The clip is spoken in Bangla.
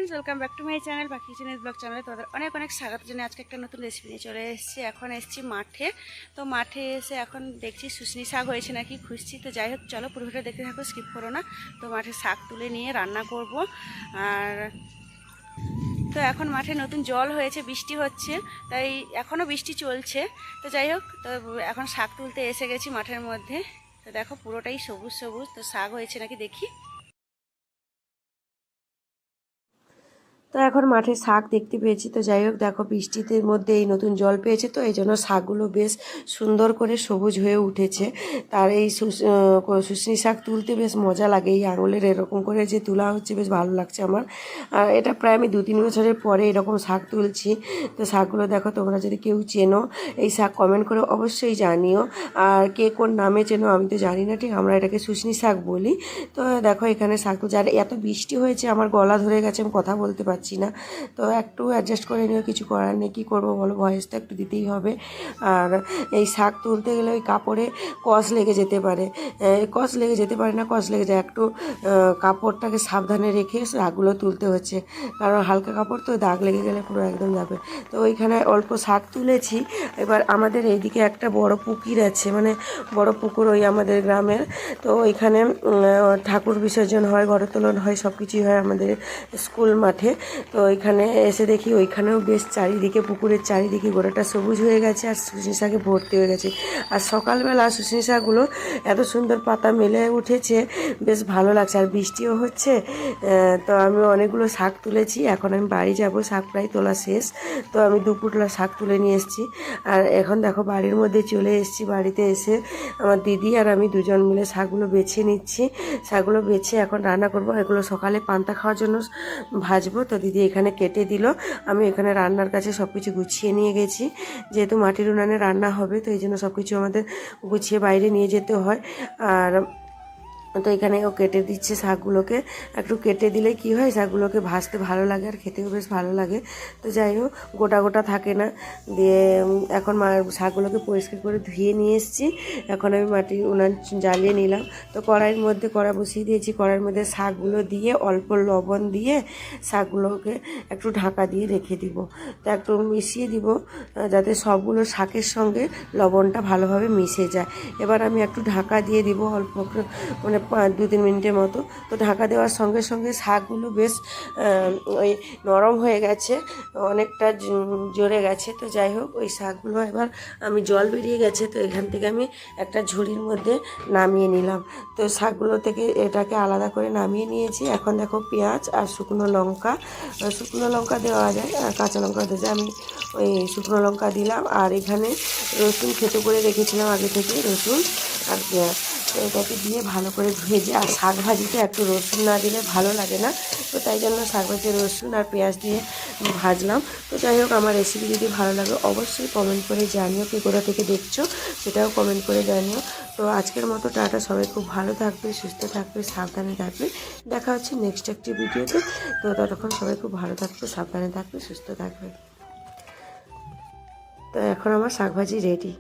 Friends, welcome back to my channel পাখি কিচেন ব্লগ চ্যানেলে তোমাদের অনেক অনেক স্বাগত জানাই। আজকে একটা নতুন রেসিপি নিয়ে চলে এসেছি। এখন এসেছি মাঠে। তো মাঠে এসে এখন দেখছি শুশনি শাক হয়েছে নাকি খুঁজছি। তো যাই হোক, চলো পুরো ভিডিও দেখতে থাকো, স্কিপ করো না। তো মাঠে শাক তুলে নিয়ে রান্না করব। আর তো এখন মাঠে নতুন জল হয়েছে, বৃষ্টি হচ্ছে, তাই এখনও বৃষ্টি চলছে। তো যাই হোক, তো এখন শাক তুলতে এসে গেছি মাঠের মধ্যে। তো দেখো পুরোটাই সবুজ সবুজ। তো শাক হয়েছে নাকি দেখি। তো এখন মাঠে শাক দেখতে পেয়েছি। তো যাই হোক, দেখো বৃষ্টিতে মধ্যে এই নতুন জল পেয়েছে, তো এই জন্য শাকগুলো বেশ সুন্দর করে সবুজ হয়ে উঠেছে। তার এই শুশনি শাক তুলতে বেশ মজা লাগে। এই আঙুলের এরকম করে যে তোলা হচ্ছে, বেশ ভালো লাগছে আমার। আর এটা প্রায় আমি 2-3 বছরের পরে এরকম শাক তুলছি। তো শাকগুলো দেখো, তোমরা যদি কেউ চেনো এই শাক কমেন্ট করে অবশ্যই জানিও। আর কে কোন নামে চেনো আমি তো জানি না, ঠিক আমরা এটাকে শুশনি শাক বলি। তো দেখো এখানে শাক, যার এত বৃষ্টি হয়েছে আমার গলা ধরে গেছে, আমি কথা বলতে পারছি না। তো একটু অ্যাডজাস্ট করে নিও, কিছু করার নেই। কী করবো বলো, ভয়েস তো একটু দিতেই হবে। আর এই শাক তুলতে গেলে ওই কাপড়ে কস লেগে যেতে পারে, কস লেগে যেতে পারে না, কস লেগে যায়। একটু কাপড়টাকে সাবধানে রেখে শাকগুলো তুলতে হচ্ছে, কারণ হালকা কাপড় তো, দাগ লেগে গেলে পুরো একদম যাবে। তো ওইখানে অল্প শাক তুলেছি। এবার আমাদের এইদিকে একটা বড় পুকুর আছে, মানে বড় পুকুর ওই আমাদের গ্রামের। তো ওইখানে ঠাকুর বিসর্জন হয়, ঘরোত্তোলন হয়, সব কিছুই হয় আমাদের স্কুল মাঠে। তো ওইখানে এসে দেখি ওইখানেও বেশ চারিদিকে, পুকুরের চারিদিকে গোটাটা সবুজ হয়ে গেছে আর শুশনি শাকে ভর্তি হয়ে গেছে। আর সকালবেলা শুশনি শাকগুলো এত সুন্দর পাতা মেলে উঠেছে, বেশ ভালো লাগছে। আর বৃষ্টিও হচ্ছে। তো আমি অনেকগুলো শাক তুলেছি। এখন আমি বাড়ি যাব, শাক প্রায় তোলা শেষ। তো আমি 2 পুটলা শাক তুলে নিয়ে এসেছি। আর এখন দেখো বাড়ির মধ্যে চলে এসেছি। বাড়িতে এসে আমার দিদি আর আমি দুজন মিলে শাকগুলো বেছে নিচ্ছি। শাকগুলো বেছে এখন রান্না করব। এগুলো সকালে পান্তা খাওয়ার জন্য ভাজবো। তো দিদি এখানে কেটে দিল, আমি এখানে রান্নার কাছে সব কিছু গুছিয়ে নিয়ে গেছি। যেহেতু মাটির উনানে রান্না হবে, তো এই জন্য সব কিছু আমাদের গুছিয়ে বাইরে নিয়ে যেতে হয়। আর তো এখানে ও কেটে দিচ্ছে শাকগুলোকে। একটু কেটে দিলে কি হয়, শাকগুলোকে ভাজতে ভালো লাগে আর খেতেও বেশ ভালো লাগে। তো যাই হোক, গোটা গোটা থাকে না। দিয়ে এখন শাকগুলোকে পরিষ্কার করে ধুয়ে নিয়ে এসেছি। এখন আমি মাটির উনান জ্বালিয়ে নিলাম। তো কড়াইয়ের মধ্যে কড়া বসিয়ে দিয়েছি। কড়াইয়ের মধ্যে শাকগুলো দিয়ে অল্প লবণ দিয়ে শাকগুলোকে একটু ঢাকা দিয়ে রেখে দিব। তো একটু মিশিয়ে দিব, যাতে সবগুলো শাকের সঙ্গে লবণটা ভালোভাবে মিশে যায়। এবার আমি একটু ঢাকা দিয়ে দিব অল্প, মানে 2-3 মিনিটের মতো। তো ঢাকা দেওয়ার সঙ্গে সঙ্গে শাকগুলো বেশ ওই নরম হয়ে গেছে, অনেকটা জড়ে গেছে। তো যাই হোক, ওই শাকগুলো এবার আমি জল বেরিয়ে গেছে, তো এখান থেকে আমি একটা ঝুড়ির মধ্যে নামিয়ে নিলাম। তো শাকগুলো থেকে এটাকে আলাদা করে নামিয়ে নিয়েছি। এখন দেখো পেঁয়াজ আর শুকনো লঙ্কা দেওয়া যায় আর কাঁচা লঙ্কা দেওয়া যায়। আমি ওই শুকনো লঙ্কা দিলাম। আর এখানে রসুন থেতো করে রেখেছিলাম আগে থেকে, রসুন আর পেঁয়াজ। তো এটাকে দিয়ে ভালো করে ভেজে, আর শাক ভাজিতে একটু রসুন না দিলে ভালো লাগে না, তো তাই জন্য শাক ভাজিতে রসুন আর পেঁয়াজ দিয়ে ভাজলাম। তো যাই হোক, আমার রেসিপি যদি ভালো লাগে অবশ্যই কমেন্ট করে জানিও, কে কোথা থেকে দেখছো সেটাও কমেন্ট করে জানিও। তো আজকের মতো টাটা, সবাই খুব ভালো থাকবে, সুস্থ থাকবে, সাবধানে থাকবে। দেখা হচ্ছে নেক্সট একটি ভিডিওতে। তো ততক্ষণ সবাই খুব ভালো থাকবে, সাবধানে থাকবে, সুস্থ থাকবে। তো এখন আমার শাক ভাজি রেডি।